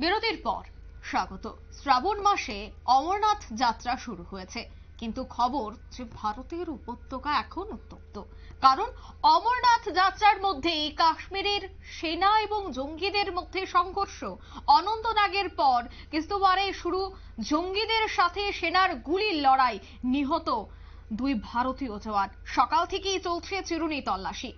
বিরতির পর স্বাগত। শ্রাবণ মাসে অমরনাথ যাত্রা শুরু হয়েছে, কিন্তু খবর যে ভারতের উপত্যকা এখন উত্তপ্ত। কারণ অমরনাথ যাত্রার মধ্যেই কাশ্মীরের সেনা এবং জঙ্গিদের মধ্যে সংঘর্ষ। অনন্তনাগের পর কিস্তওয়ারে শুরু জঙ্গিদের সাথে সেনার গুলির লড়াই, নিহত 2 ভারতীয় জওয়ান। সকাল থেকেই চলছে চিরুনি তল্লাশি।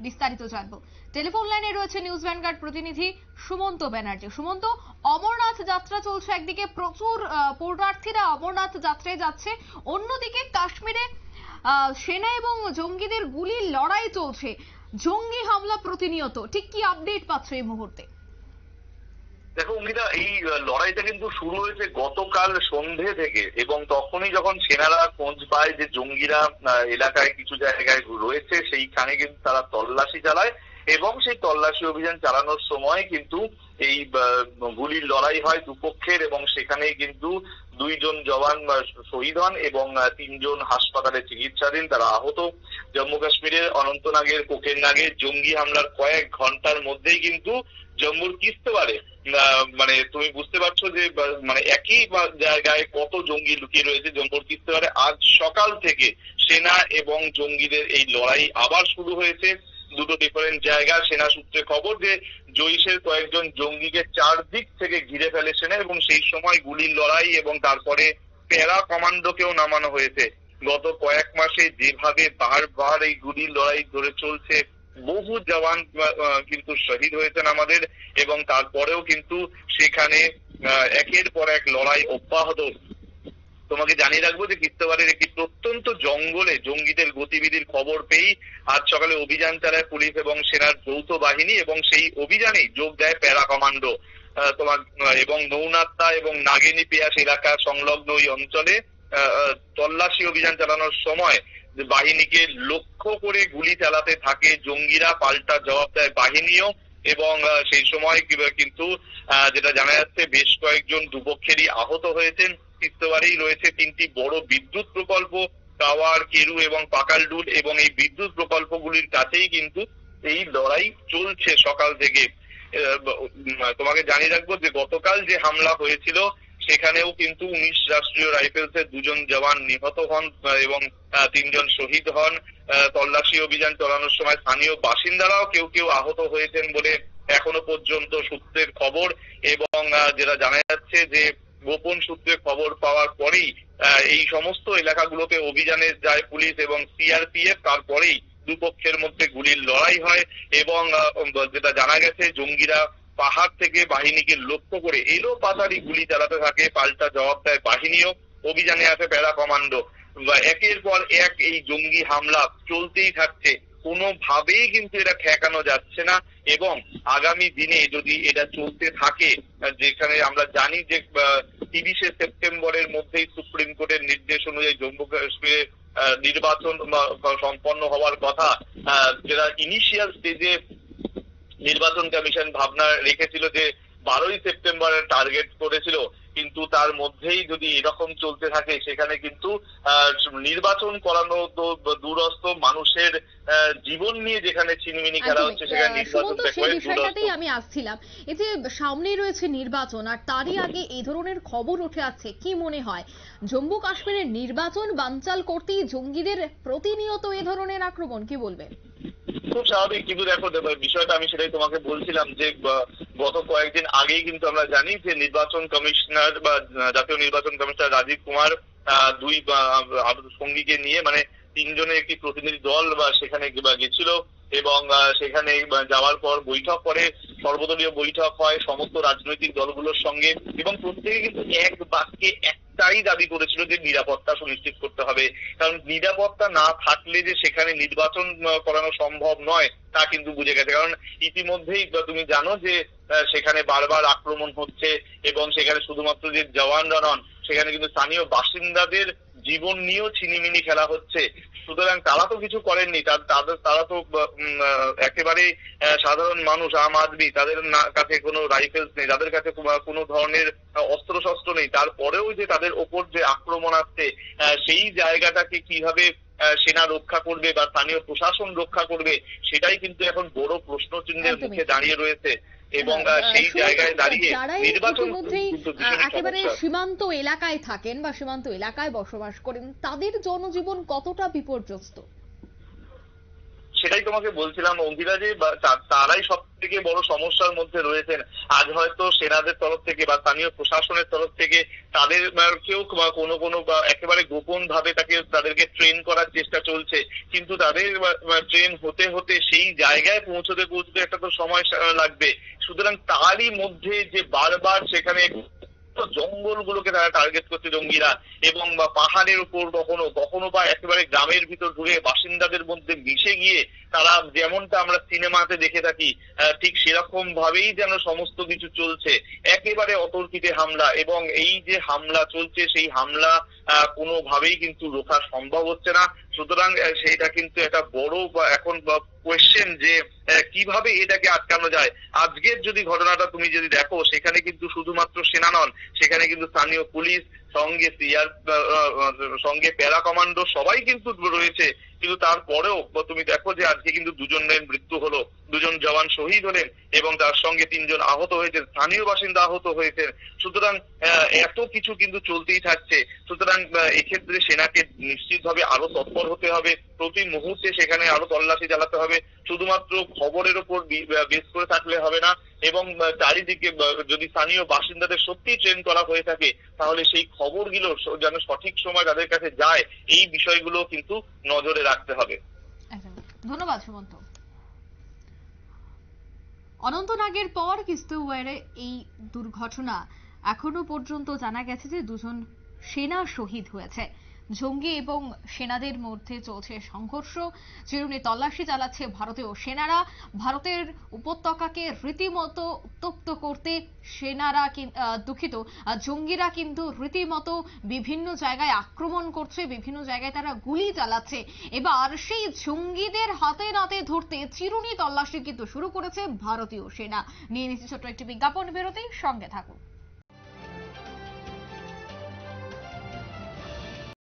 বিস্তারিত জানবো, টেলিফোন লাইনে রয়েছে নিউজ ভ্যানগার্ড প্রতিনিধি সুমন্ত ব্যানার্জি। সুমন্ত, অমরনাথ যাত্রা চলছে, একদিকে প্রচুর পুণ্যার্থীরা অমরনাথ যাত্রায় যাচ্ছে, অন্যদিকে কাশ্মীরে সেনা এবং জঙ্গিদের গুলির লড়াই চলছে, জঙ্গি হামলা প্রতিনিয়ত। ঠিক কি আপডেট পাচ্ছ এই মুহূর্তে? দেখো অঙ্কিতা, এই লড়াইটা কিন্তু শুরু হয়েছে গতকাল সন্ধে থেকে, এবং তখনই যখন সেনারা খোঁজ পায় যে জঙ্গিরা এলাকায় কিছু জায়গায় রয়েছে, সেইখানে কিন্তু তারা তল্লাশি চালায়, এবং সেই তল্লাশি অভিযান চালানোর সময় কিন্তু এই গুলির লড়াই হয় দুপক্ষের, এবং সেখানে কিন্তু 2 জন জওয়ান শহীদ হন এবং 3 জন হাসপাতালে চিকিৎসাধীন, তারা আহত। জম্মু কাশ্মীরের অনন্তনাগের কোকেরনাগে জঙ্গি হামলার কয়েক ঘন্টার মধ্যেই কিন্তু জম্মুর কিস্তওয়ারে, মানে তুমি বুঝতে পারছো যে মানে একই জায়গায় কত জঙ্গি লুকিয়ে রয়েছে। জম্মুর কিস্তওয়ারে আজ সকাল থেকে সেনা এবং জঙ্গিদের এই লড়াই আবার শুরু হয়েছে। দুটো ডিফারেন্ট জায়গা। সেনা সূত্রে খবর যে জৈশের কয়েকজন জঙ্গিকে চারদিক থেকে ঘিরে ফেলে সেনা, এবং সেই সময় গুলির লড়াই, এবং তারপরে প্যারা কমান্ডোকেও নামানো হয়েছে। গত কয়েক মাসে যেভাবে বারবার এই গুলির লড়াই ধরে চলছে, বহু জওয়ান কিন্তু শহীদ হয়েছেন আমাদের, এবং তারপরেও কিন্তু সেখানে একের পর এক লড়াই অব্যাহত। তোমাকে জানিয়ে রাখবো যে কিস্তওয়ারের একটি প্রত্যন্ত জঙ্গলে জঙ্গিদের গতিবিধির খবর পেয়েই আজ সকালে অভিযান চালায় পুলিশ এবং সেনার যৌথ বাহিনী, এবং সেই অভিযানেই যোগ দেয় প্যারা কমান্ডো। তোমার এবং নৌনাত্তা এবং নাগিনী পেয়াস এলাকা সংলগ্ন ওই অঞ্চলে তল্লাশি অভিযান চালানোর সময় বাহিনীকে লক্ষ্য করে গুলি চালাতে থাকে জঙ্গিরা, পাল্টা জবাব দেয় বাহিনীও, এবং সেই সময় কিন্তু যেটা জানা যাচ্ছে বেশ কয়েকজন দুপক্ষেরই আহত হয়েছেন। কিস্তওয়ারেই রয়েছে 3টি বড় বিদ্যুৎ প্রকল্প, টাওয়ার, কেরু এবং পাকালডুল, এবং এই বিদ্যুৎ প্রকল্পগুলির কাছেই কিন্তু এই লড়াই চলছে সকাল থেকে। তোমাকে জানিয়ে রাখবো যে গতকাল যে হামলা হয়েছিল সেখানেও কিন্তু 19 রাষ্ট্রীয় রাইফেলসের 2 জন জওয়ান নিহত হন এবং 3 জন শহীদ হন। তল্লাশি অভিযান চালানোর সময় স্থানীয় বাসিন্দারাও কেউ কেউ আহত হয়েছেন বলে এখনো পর্যন্ত সূত্রের খবর, এবং যেটা জানা যাচ্ছে যে গোপন সূত্রে খবর পাওয়ার পরেই এই সমস্ত এলাকাগুলোতে অভিযানে যায় পুলিশ এবং সিআরপিএফ। তারপরেই দুপক্ষের মধ্যে গুলির লড়াই হয়, এবং যেটা জানা গেছে জঙ্গিরা পাহাড় থেকে বাহিনীকে লক্ষ্য করে এলো পাতারি গুলি চালাতে থাকে, পাল্টা জবাব দেয় বাহিনীও। অভিযানে আসে প্যারা কমান্ডো। একের পর এক এই জঙ্গি হামলা চলতেই থাকছে, কোনোভাবেই কিন্তু এটা ঠেকানো যাচ্ছে না, এবং আগামী দিনে যদি এটা চলতে থাকে, যেখানে আমরা জানি যে 30শে সেপ্টেম্বরের মধ্যেই সুপ্রিম কোর্টের নির্দেশ অনুযায়ী জম্মু কাশ্মীরে নির্বাচন সম্পন্ন হওয়ার কথা, যেটা ইনিশিয়াল স্টেজে নির্বাচন কমিশন ভাবনা রেখেছিল যে 12ই সেপ্টেম্বরের টার্গেট করেছিল, কিন্তু তার মধ্যেই যদি এরকম চলতে থাকে সেখানে কিন্তু নির্বাচন করানো তো দূরস্থ, মানুষের জীবন নিয়ে যেখানে ছিনিমিনি খেলা হচ্ছে সেখানে নির্বাচন বিষয়টাতেই আমি আসছিলাম। এই যে সামনেই রয়েছে নির্বাচন, আর তারই আগে এই ধরনের খবর উঠে আসছে, কি মনে হয় জম্মু কাশ্মীরের নির্বাচন বানচাল করতেই জঙ্গিদের প্রতিনিয়ত এই ধরনের আক্রমণ? কি বলবেন? খুব স্বাভাবিক, কিন্তু দেখো বিষয়টা আমি সেটাই তোমাকে বলছিলাম যে গত কয়েকদিন আগেই কিন্তু আমরা জানি যে নির্বাচন কমিশনার বা জাতীয় নির্বাচন কমিশনার রাজীব কুমার 2 সঙ্গীকে নিয়ে, মানে 3 জনের একটি প্রতিনিধি দল সেখানে গেছিল, এবং সেখানে যাওয়ার পর বৈঠক করে, সর্বদলীয় বৈঠক হয় সমস্ত রাজনৈতিক দলগুলোর সঙ্গে, এবং প্রত্যেকে কিন্তু এক বাক্যে একটাই দাবি করেছিল যে নিরাপত্তা সুনিশ্চিত করতে হবে। কারণ নিরাপত্তা না থাকলে যে সেখানে নির্বাচন করানো সম্ভব নয় তা কিন্তু বুঝে গেছে। কারণ ইতিমধ্যেই তুমি জানো যে সেখানে বারবার আক্রমণ হচ্ছে, এবং সেখানে শুধুমাত্র যে জওয়ানরা নন, সেখানে কিন্তু স্থানীয় বাসিন্দাদের জীবন নিয়েও ছিনিমিনি খেলা হচ্ছে। সুতরাং তারা তো কিছু করেননি, তারা তো একেবারে সাধারণ মানুষ, আম আদমি, তাদের কাছে কোনো রাইফেলস নেই, তাদের কাছে কোনো ধরনের অস্ত্র শস্ত্র নেই। তারপরেও যে তাদের ওপর যে আক্রমণ আসছে, সেই জায়গাটাকে কিভাবে সেনা রক্ষা করবে বা স্থানীয় প্রশাসন রক্ষা করবে, সেটাই কিন্তু এখন বড় প্রশ্ন চিহ্নের মুখে দাঁড়িয়ে রয়েছে। এবং সেই জায়গায় দাঁড়িয়ে নির্বাচন একেবারে সীমান্ত এলাকায় থাকেন বা সীমান্ত এলাকায় বসবাস করেন, তাদের জনজীবন কতটা বিপর্যস্ত? সেটাই তোমাকে বলছিলাম অঙ্কিতা, যে তারাই সব থেকে বড় সমস্যার মধ্যে রয়েছেন। আজ হয়তো সেনাদের তরফ থেকে বা স্থানীয় প্রশাসনের তরফ থেকে তাদের কেউ কোনো কোনো একেবারে গোপন ভাবে তাদেরকে ট্রেন করার চেষ্টা চলছে, কিন্তু তাদের ট্রেন হতে হতে সেই জায়গায় পৌঁছতে একটা তো সময় লাগবে। সুতরাং তারই মধ্যে যে বারবার সেখানে জঙ্গলগুলোকে তারা টার্গেট করছে জঙ্গিরা, এবং পাহাড়ের উপর কখনো কখনো বা একেবারে গ্রামের ভিতর ঢুকে বাসিন্দাদের মধ্যে মিশে গিয়ে তারা, যেমনটা আমরা সিনেমাতে দেখে থাকি ঠিক সেরকম ভাবেই যেন সমস্ত কিছু চলছে, একেবারে অতর্কিতে হামলা। এবং এই যে হামলা চলছে সেই হামলা কোনোভাবেই কিন্তু রোখা সম্ভব হচ্ছে না। সুতরাং সেটা কিন্তু একটা বড় এখন কোয়েশ্চেন যে কিভাবে এটাকে আটকানো যায়। আজকের যদি ঘটনাটা তুমি যদি দেখো, সেখানে কিন্তু শুধুমাত্র সেনা নন, সেখানে কিন্তু স্থানীয় পুলিশ, সঙ্গে প্যারা কমান্ডো সবাই কিন্তু রয়েছে। কিন্তু তারপরেও তুমি দেখো যে আজকে কিন্তু দুজনের মৃত্যু হলো, দুজন জওয়ান শহীদ হলেন এবং তার সঙ্গে 3 জন আহত হয়েছেন, স্থানীয় বাসিন্দা আহত হয়েছেন। সুতরাং এত কিছু কিন্তু চলতেই থাকছে। সুতরাং এক্ষেত্রে সেনাকে নিশ্চিতভাবে আরো তৎপর হতে হবে, প্রতি মুহূর্তে সেখানে আরো তল্লাশি চালাতে হবে। শুধুমাত্র খবরের উপর বেস করে থাকলে হবে না, এবং চারিদিকে যদি স্থানীয় বাসিন্দাদের সত্যি ট্রেন করা হয়ে থাকে, তাহলে সেই খবরগুলো যেন সঠিক সময় তাদের কাছে যায়, এই বিষয়গুলো কিন্তু নজরে রাখতে হবে। ধন্যবাদ সুমন্ত। অনন্তনাগের পর কিস্তুওয়ারে এই দুর্ঘটনা, এখনো পর্যন্ত জানা গেছে যে 2 জন সেনা শহীদ হয়েছে। জঙ্গি এবং সেনাদের মধ্যে চলছে সংঘর্ষ, চিরুনি তল্লাশি চালাচ্ছে ভারতীয় সেনারা। ভারতের উপত্যকাকে রীতিমতো উত্তপ্ত করতে সেনারা জঙ্গিরা কিন্তু রীতিমতো বিভিন্ন জায়গায় আক্রমণ করছে, বিভিন্ন জায়গায় তারা গুলি চালাচ্ছে। এবার সেই জঙ্গিদের হাতে নাতে ধরতে চিরুনি তল্লাশি কিন্তু শুরু করেছে ভারতীয় সেনা। নিয়ে নিচ্ছে ছোট্ট একটি বিজ্ঞাপন বিরতি, সঙ্গে থাকুন।